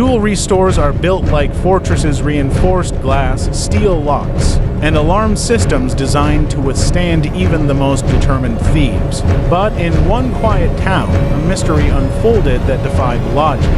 Jewelry stores are built like fortresses, reinforced glass, steel locks, and alarm systems designed to withstand even the most determined thieves. But in one quiet town, a mystery unfolded that defied logic.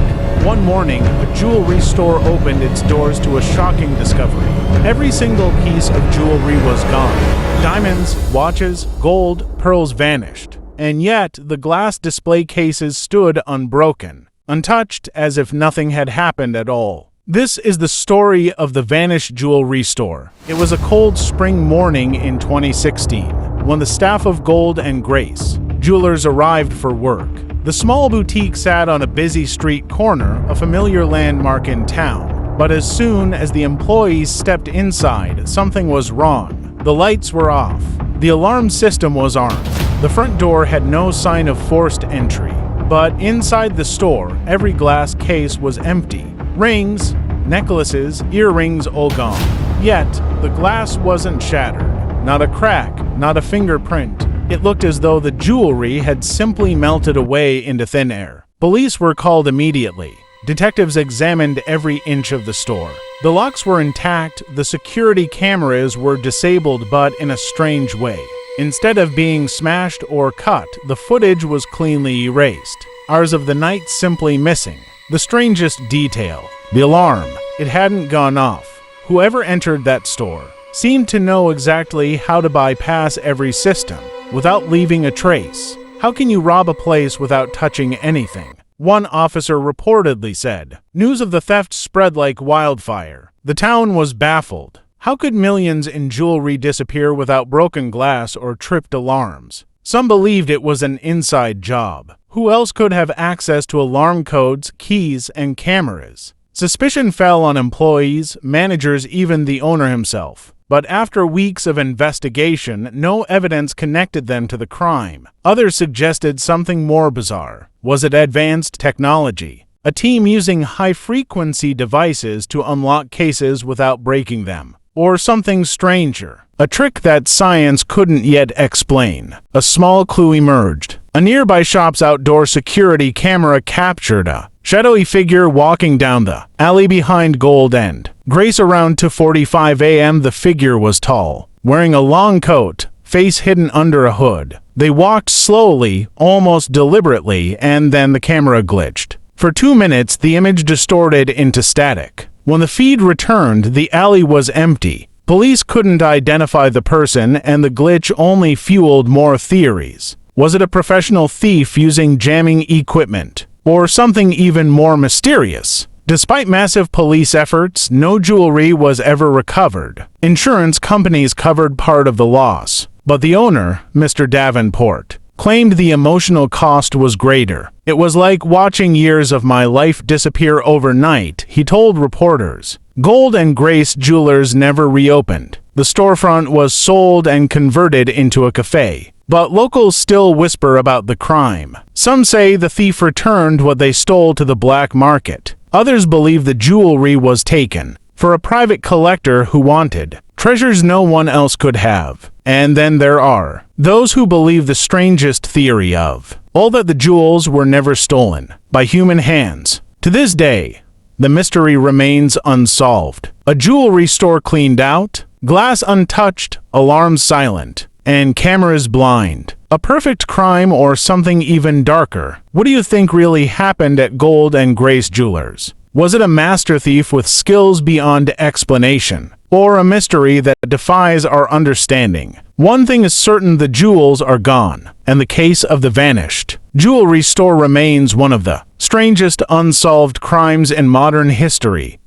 One morning, a jewelry store opened its doors to a shocking discovery. Every single piece of jewelry was gone. Diamonds, watches, gold, pearls vanished. And yet, the glass display cases stood unbroken, untouched, as if nothing had happened at all. This is the story of the Vannished jewelry store. It was a cold spring morning in 2016, when the staff of Gold and Grace jewelers arrived for work. The small boutique sat on a busy street corner, a familiar landmark in town. But as soon as the employees stepped inside, something was wrong. The lights were off. The alarm system was armed. The front door had no sign of forced entry. But inside the store, every glass case was empty. Rings, necklaces, earrings all gone. Yet, the glass wasn't shattered. Not a crack, not a fingerprint. It looked as though the jewelry had simply melted away into thin air. Police were called immediately. Detectives examined every inch of the store. The locks were intact, the security cameras were disabled, but in a strange way. Instead of being smashed or cut, the footage was cleanly erased. Hours of the night simply missing. The strangest detail: the alarm. It hadn't gone off. Whoever entered that store seemed to know exactly how to bypass every system without leaving a trace. How can you rob a place without touching anything? One officer reportedly said. News of the theft spread like wildfire. The town was baffled. How could millions in jewelry disappear without broken glass or tripped alarms? Some believed it was an inside job. Who else could have access to alarm codes, keys, and cameras? Suspicion fell on employees, managers, even the owner himself. But after weeks of investigation, no evidence connected them to the crime. Others suggested something more bizarre. Was it advanced technology? A team using high-frequency devices to unlock cases without breaking them? Or something stranger? A trick that science couldn't yet explain. A small clue emerged. A nearby shop's outdoor security camera captured a shadowy figure walking down the alley behind Gold and Grace around 2:45 a.m. The figure was tall, wearing a long coat, face hidden under a hood. They walked slowly, almost deliberately, and then the camera glitched. For 2 minutes, the image distorted into static. When the feed returned, the alley was empty. Police couldn't identify the person, and the glitch only fueled more theories. Was it a professional thief using jamming equipment? Or something even more mysterious? Despite massive police efforts, no jewelry was ever recovered. Insurance companies covered part of the loss, but the owner, Mr. Davenport, claimed the emotional cost was greater. It was like watching years of my life disappear overnight, he told reporters. Gold and Grace Jewelers never reopened. The storefront was sold and converted into a cafe. But locals still whisper about the crime. Some say the thief returned what they stole to the black market. Others believe the jewelry was taken for a private collector who wanted treasures no one else could have. And then there are those who believe the strangest theory of all that the jewels were never stolen by human hands. To this day, the mystery remains unsolved. A jewelry store cleaned out, glass untouched, alarms silent, and cameras blind. A perfect crime or something even darker? What do you think really happened at Gold and Grace Jewelers? Was it a master thief with skills beyond explanation? Or a mystery that defies our understanding? One thing is certain: the jewels are gone, and the case of the Vannished jewelry store remains one of the strangest unsolved crimes in modern history.